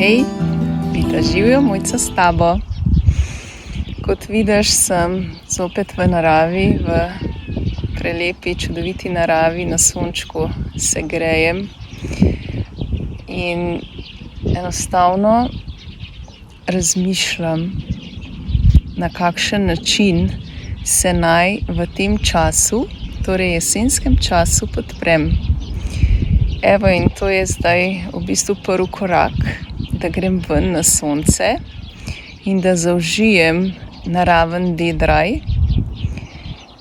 Hej, Vita živijo, Mojca s tabo. Kot vidiš, sem zopet v naravi, v prelepi, čudoviti naravi, na sončku se grejem in enostavno razmišljam, na kakšen način se naj v tem času, torej jesenskem času, podprem. Evo, in to je zdaj v bistvu prvi korak, da grem ven na sonce in da zaužijem naraven D-drive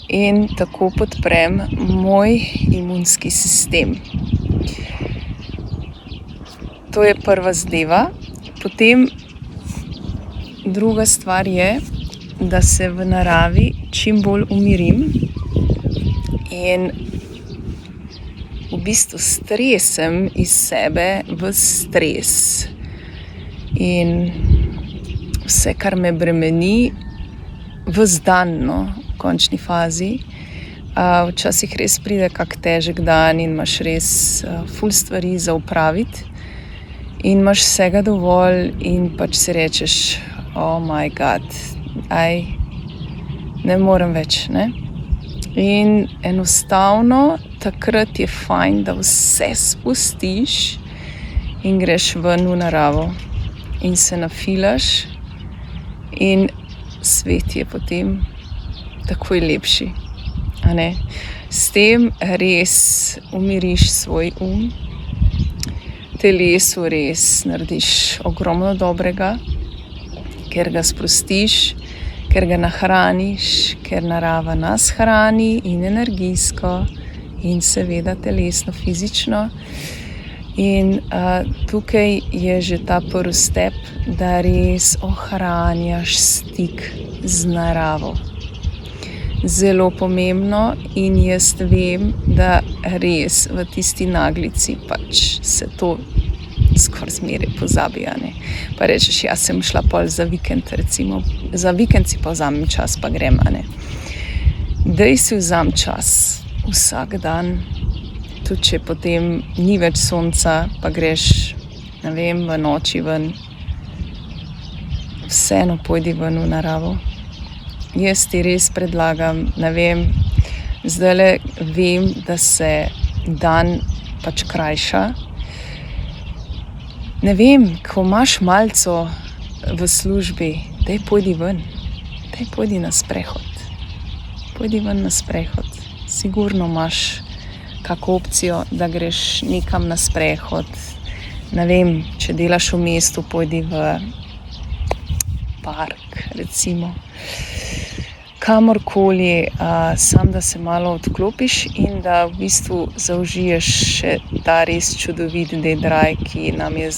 in tako podprem moj imunski sistem. To je prva zadeva. Potem druga stvar je, da se v naravi čim bolj umirim in v bistvu stresem iz sebe v stres. In vse, kar me bremeni, ves dan, v končni fazi. Včasih res pride kak težek dan in imaš res ful stvari za opraviti. In imaš vsega dovolj in pač si rečeš, oh my god, ne morem več, ne? In enostavno takrat je fajn, da vse spustiš in greš ven v naravo in se nafilaš in svet je potem takoj lepši, a ne? S tem res umiriš svoj telesu res narediš ogromno dobrega, ker ga sprostiš, ker ga nahraniš, ker narava nas hrani in energijsko in seveda telesno, fizično. In tukaj je že ta prvi step, da res ohranjaš stik z naravo. Zelo pomembno in jaz vem, da res v tisti naglici pač se to skoraj zmeraj pozabi, a ne. Pa rečeš, ja, sem šla pol za vikend, recimo. Za vikend si pa vzamem čas, pa grem, a ne. Daj si vzam čas vsak dan, tudi če potem ni več sonca, pa greš, ne vem, v noči ven. Vseeno pojdi ven v naravo. Jaz ti res predlagam, ne vem, zdajle vem, da se dan pač krajša. Ne vem, ko imaš malico v službi, daj pojdi ven, daj pojdi na sprehod. Pojdi ven na sprehod. Sigurno imaš kako opcijo, da greš nekam na sprehod. Ne vem, če delaš v mestu, pojdi v park, recimo. Kamorkoli, sam da se malo odklopiš in da v bistvu zaužiješ še ta res čudovit D-drive, ki nam je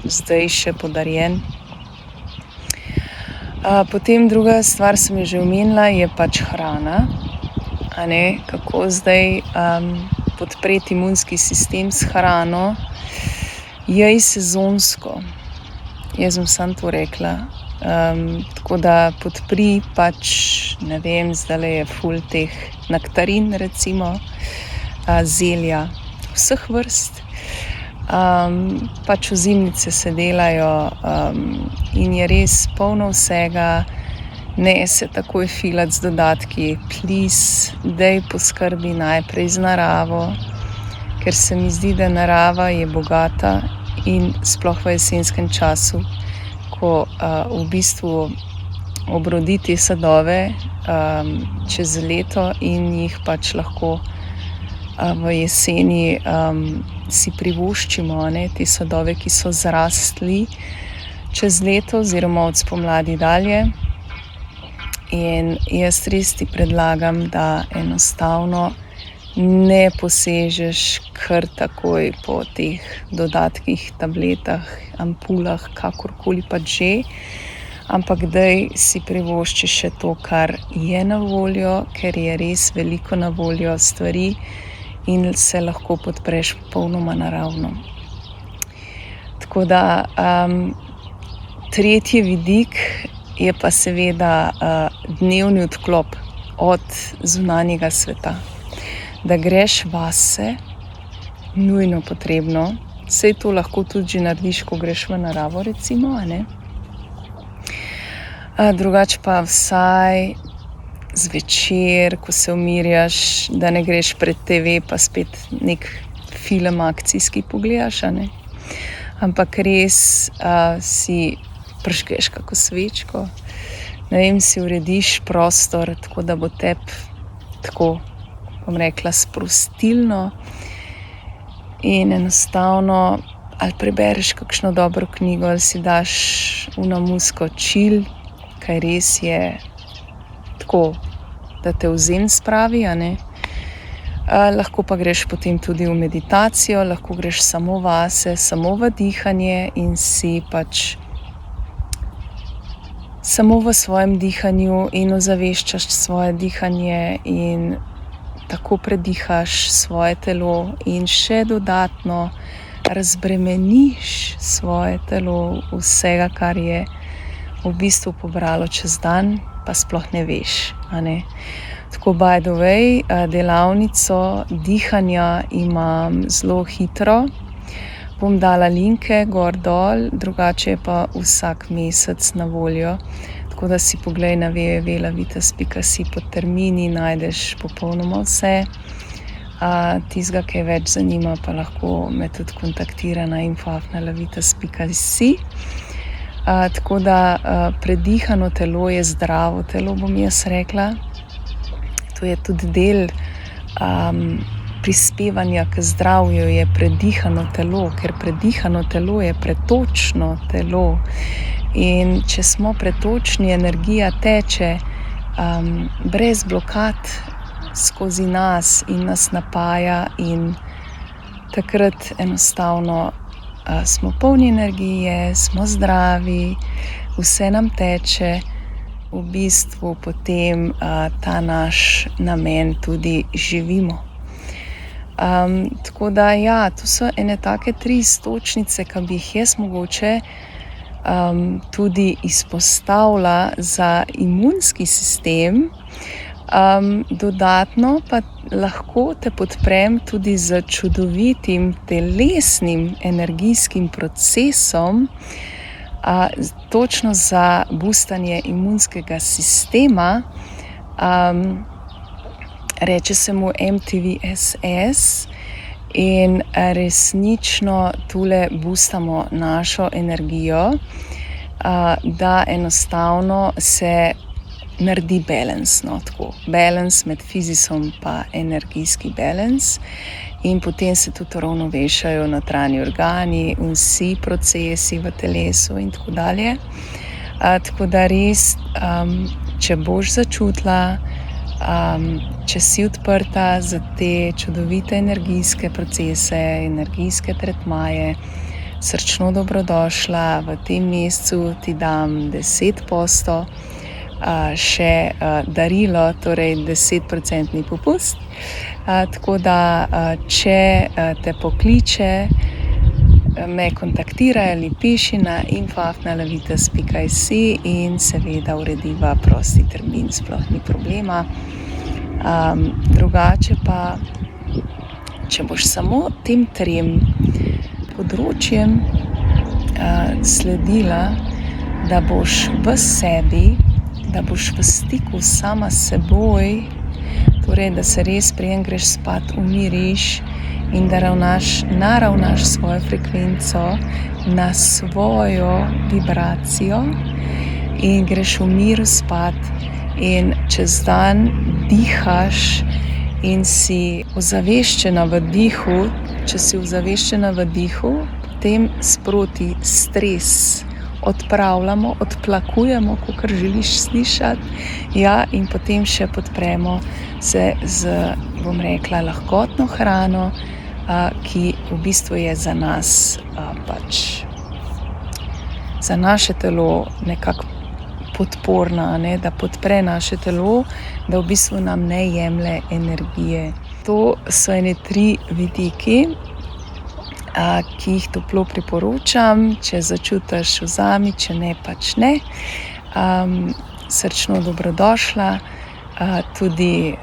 zdaj še podarjen. Potem druga stvar, sem že omenila, je pač hrana, a ne, kako zdaj podpreti imunski sistem s hrano. Jej sezonsko, jaz bom samo to rekla. Tako da podpri pač, ne vem, zdajle je ful teh nektarin, recimo, zelja vseh vrst. Pač ozimnice se delajo in je res polno vsega, ne se takoj filati z dodatki, please, daj poskrbi najprej z naravo, ker se mi zdi, da narava je bogata in sploh v jesenskem času, ko v bistvu obrodi te sadove čez leto in jih pač lahko v jeseni si privoščimo, ne, te sadove, ki so zrastli čez leto oziroma od spomladi dalje. In jaz res ti predlagam, da enostavno ne posežeš kar takoj po teh dodatkih, tabletah, ampulah, kakorkoli pač že, ampak daj si privoščiš še to, kar je na voljo, ker je res veliko na voljo stvari in se lahko podpreš popolnoma naravno. Tako da tretji vidik je pa seveda dnevni odklop od zunanjega sveta. Da greš vase, nujno potrebno, Sej to lahko tudi že narediš, ko greš v naravo, recimo, a ne. Drugače pa vsaj zvečer, ko se umirjaš, da ne greš pred TV pa spet nek film akcijski pogledaš, a ne. Ampak res si prižgeš kako svečko, ne vem, si urediš prostor, tako da bo tebi tako, bom rekla, sprostilno in enostavno ali prebereš kakšno dobro knjigo ali si daš muziko chill, kaj res je tako, da te v zen spravi, a ne. Lahko pa greš potem tudi v meditacijo, lahko greš samo vase, samo v dihanje in si pač samo v svojem dihanju in ozaveščaš svoje dihanje in tako predihaš svoje telo in še dodatno razbremeniš svoje telo vsega, kar je v bistvu pobralo čez dan, pa sploh ne veš, a ne. Tako by the way, delavnico dihanja imam zelo hitro. Bom dala linke gor dol, drugače je pa vsak mesec na voljo. Tako da si poglej na www.lavitas.si pod termini, najdeš popolnoma vse. Tistega, ki je več zanima, pa lahko me tudi kontaktira na info@lavitas.si. Tako da predihano telo je zdravo telo, bom jaz rekla. To je tudi del prispevanja k zdravju, je predihano telo, ker predihano telo je pretočno telo. In če smo pretočni, energija teče brez blokad skozi nas in nas napaja in takrat enostavno smo polni energije, smo zdravi, vse nam teče, v bistvu potem ta naš namen tudi živimo. Tako da ja, to so ene take 3 iztočnice, ki bi jih jaz mogoče tudi izpostavila za imunski sistem. Dodatno pa lahko te podprem tudi z čudovitim telesnim energijskim procesom, točno za boostanje imunskega sistema. Reče se mu MTVSS in resnično tule boostamo našo energijo, da enostavno se naredi balans, no, tako, balans med fizisom pa energijski balans in potem se tudi uravnovešajo notranji organi, vsi procesi v telesu in tako dalje. Tako da res, če boš začutila, če si odprta za te čudovite energijske procese, energijske tretmaje, srčno dobrodošla. V tem mesecu ti dam 10% še darilo, torej 10% popust. Tako da, če te pokliče, me kontaktiraj ali piši na info@lavitas.si in seveda urediva prosti termin, sploh ni problema. Drugače pa, če boš samo tem 3 področjem sledila, da boš v sebi, da boš v stiku sama s seboj, torej da se res preden greš spat umiriš in da naravnaš svojo frekvenco na svojo vibracijo in greš v miru spat in čez dan dihaš in si ozaveščena v dihu. Če si ozaveščena v dihu, potem sproti stres odpravljamo, odplakujemo, kakor želiš slišati, ja, in potem še podpremo se z, bom rekla, lahkotno hrano, ki v bistvu je za nas pač za naše telo nekako podporna, ne, da podpre naše telo, da v bistvu nam ne jemlje energije. To so ene 3 vidiki, ki jih toplo priporočam. Če začutiš, vzami, če ne, pač ne. Srčno dobrodošla. tudi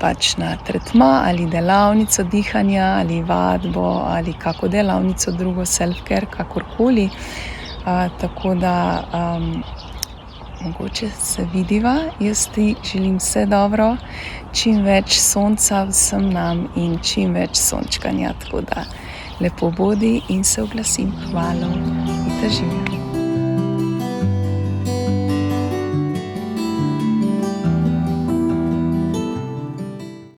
pač na tretma ali delavnico dihanja ali vadbo ali kako delavnico drugo, self-care, kakorkoli. Tako da mogoče se vidiva. Jaz ti želim vse dobro, čim več sonca vsem nam in čim več sončkanja. Tako da lepo bodi in se oglasim. Hvala. In te živim.